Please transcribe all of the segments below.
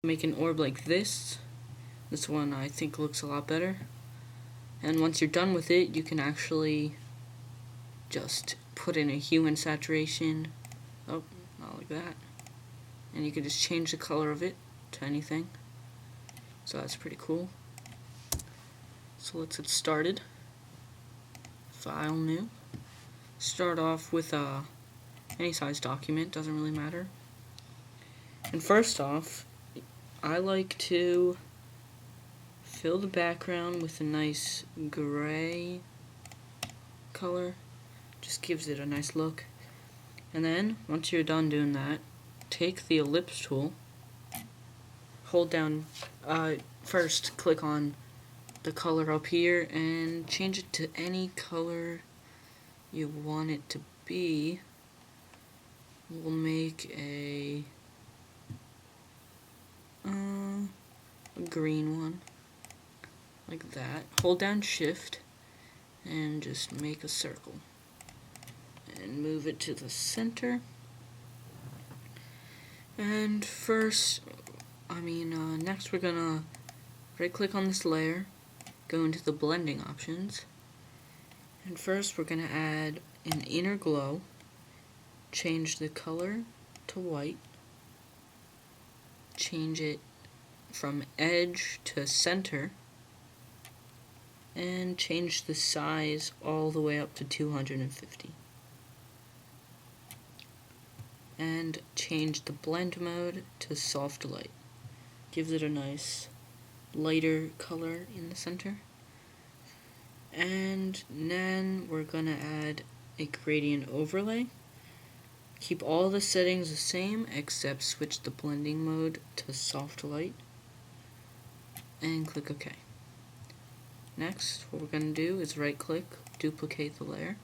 Make an orb like this. This one I think looks a lot better. And once you're done with it, you can actually just put in a hue and saturation. Oh, not like that. And you can just change the color of it to anything. So that's pretty cool. So let's get started. File, new. Start off with any size document, doesn't really matter. And first off, I like to fill the background with a nice gray color. Just gives it a nice look. And then, once you're done doing that, take the ellipse tool, hold down, first click on the color up here and change it to any color you want it to be. We'll make a green one, like that. Hold down shift and just make a circle and move it to the center. And next we're gonna right click on this layer, go into the blending options, and first we're gonna add an inner glow, change the color to white, change it from edge to center, and change the size all the way up to 250. And change the blend mode to soft light. Gives it a nice lighter color in the center. And then we're gonna add a gradient overlay. Keep all the settings the same except switch the blending mode to soft light and click OK. Next, what we're gonna do is right click, duplicate the layer,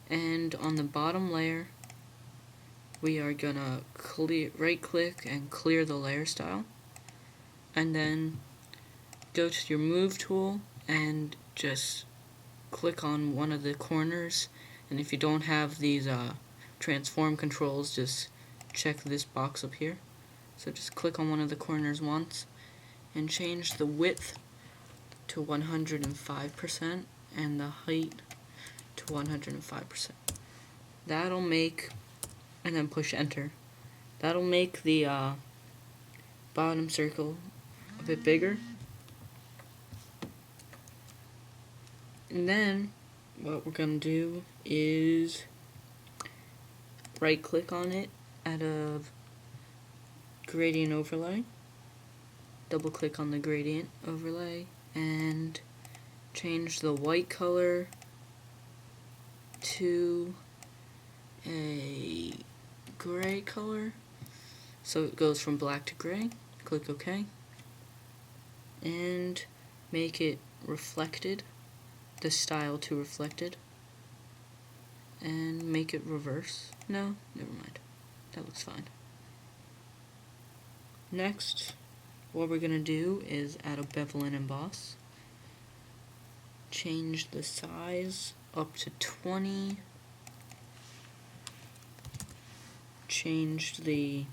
and on the bottom layer we are gonna right click and clear the layer style, and then go to your move tool and just click on one of the corners. And if you don't have these transform controls, just check this box up here. So just click on one of the corners once and change the width to 105% and the height to 105%. That'll make, and then push enter. That'll make the bottom circle a bit bigger. And then what we're gonna do is right click on it, add a gradient overlay, double click on the gradient overlay, and change the white color to a gray color, so it goes from black to gray. Click OK and make it reflected, the style to reflected, and make it reverse. No, never mind, that looks fine. Next, what we're gonna do is add a bevel and emboss, change the size up to 20, change the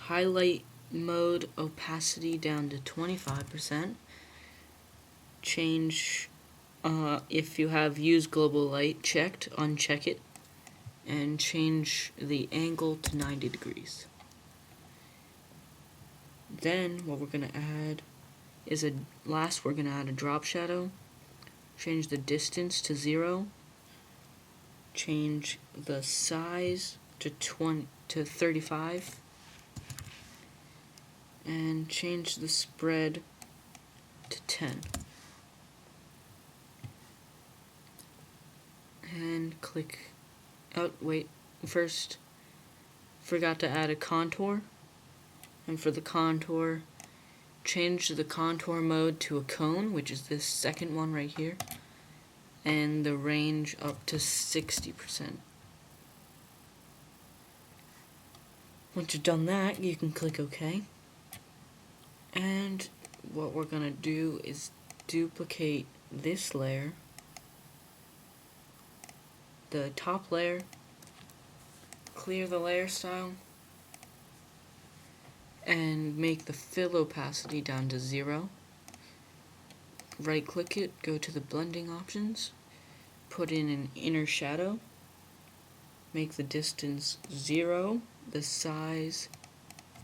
highlight mode opacity down to 25%, change if you have use global light checked, uncheck it, and change the angle to 90 degrees. Then what we're going to add is we're going to add a drop shadow, change the distance to 0, change the size to 35, and change the spread to 10. And click, first forgot to add a contour, and for the contour, change the contour mode to a cone, which is this second one right here, and the range up to 60%. Once you've done that, you can click OK. And what we're gonna do is duplicate this layer, the top layer, clear the layer style and make the fill opacity down to 0. Right click it, go to the blending options, put in an inner shadow, make the distance 0, the size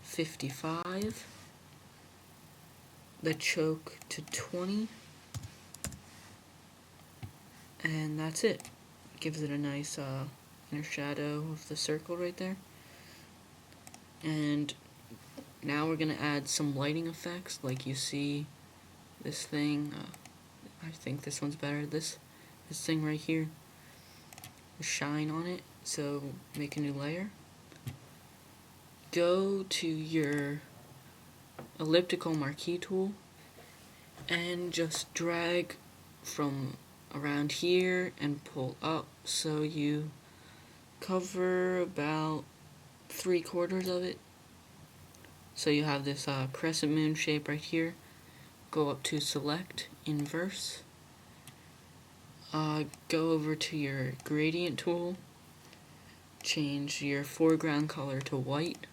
55, the choke to 20, and that's it. Gives it a nice inner shadow of the circle right there. And now we're going to add some lighting effects, like you see this thing. I think this one's better. This thing right here, the shine on it. So make a new layer. Go to your elliptical marquee tool and just drag from around here and pull up so you cover about 3/4 of it. So you have this crescent moon shape right here. Go up to select, inverse. Go over to your gradient tool. Change your foreground color to white.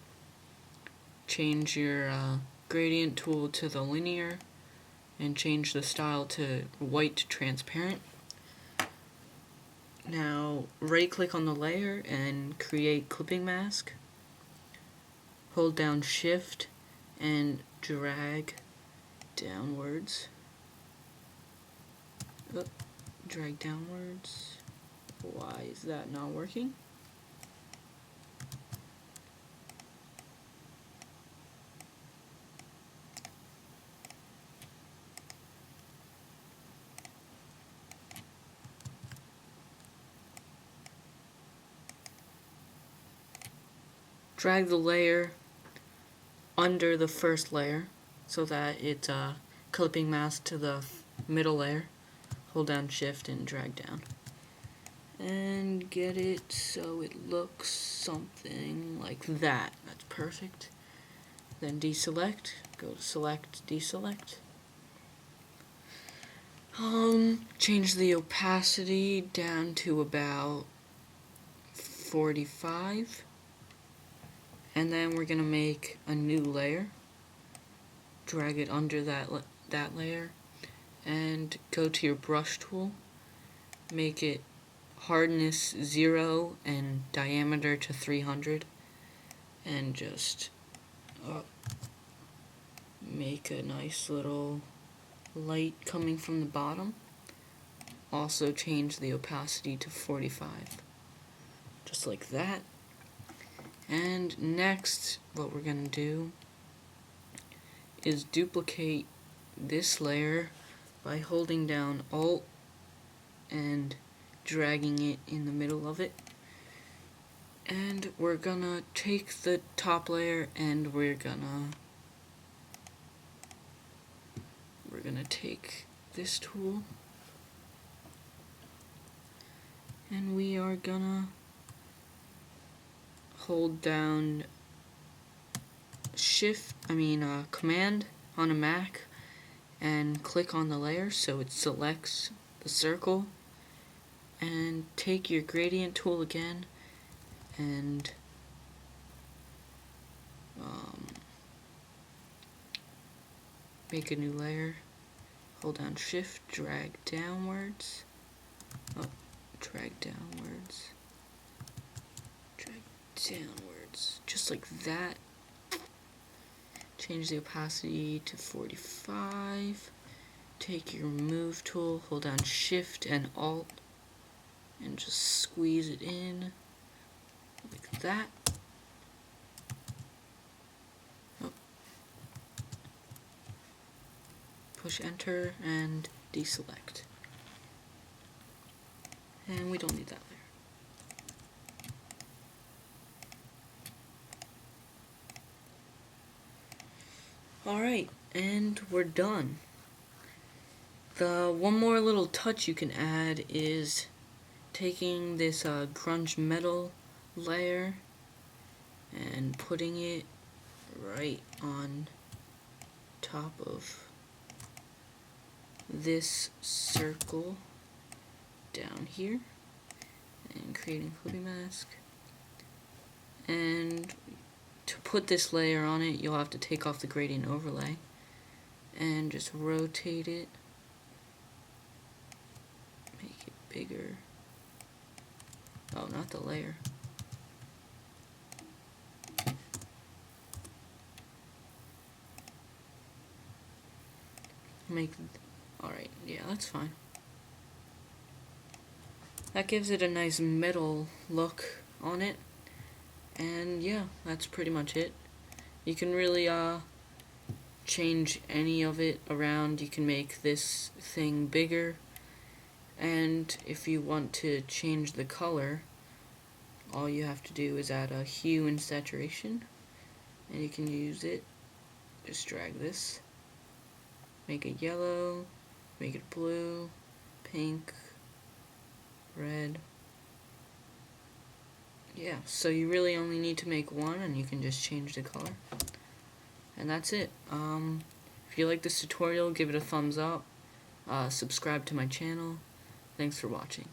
Change your gradient tool to the linear. And change the style to white to transparent. Now right click on the layer and create clipping mask. Hold down shift and drag downwards. Drag downwards. Why is that not working? Drag the layer under the first layer so that it's clipping mask to the middle layer. Hold down shift and drag down. And get it so it looks something like that. That's perfect. Then deselect. Go to select, deselect. Change the opacity down to about 45. And then we're gonna make a new layer. Drag it under that layer and go to your brush tool. Make it hardness 0 and diameter to 300, and just make a nice little light coming from the bottom. Also change the opacity to 45, just like that. And next, what we're gonna do is duplicate this layer by holding down Alt and dragging it in the middle of it. And we're gonna take the top layer and we're gonna take this tool and we are gonna hold down Command on a Mac and click on the layer so it selects the circle, and take your gradient tool again and make a new layer. Hold down shift, drag downwards, drag downwards, just like that. Change the opacity to 45. Take your move tool, hold down shift and Alt, and just squeeze it in like that. Push enter and deselect. And we don't need that layer. Alright, and we're done. The one more little touch you can add is taking this grunge metal layer and putting it right on top of this circle down here and creating clipping mask. And to put this layer on it, you'll have to take off the gradient overlay and just rotate it, make it bigger. Oh, not the layer. Alright, yeah, that's fine. That gives it a nice metal look on it. And yeah, that's pretty much it. You can really change any of it around. You can make this thing bigger, and if you want to change the color, all you have to do is add a hue and saturation, and you can use it. Just drag this, make it yellow, make it blue, pink, red. Yeah, so you really only need to make one, and you can just change the color. And that's it. If you like this tutorial, give it a thumbs up. Subscribe to my channel. Thanks for watching.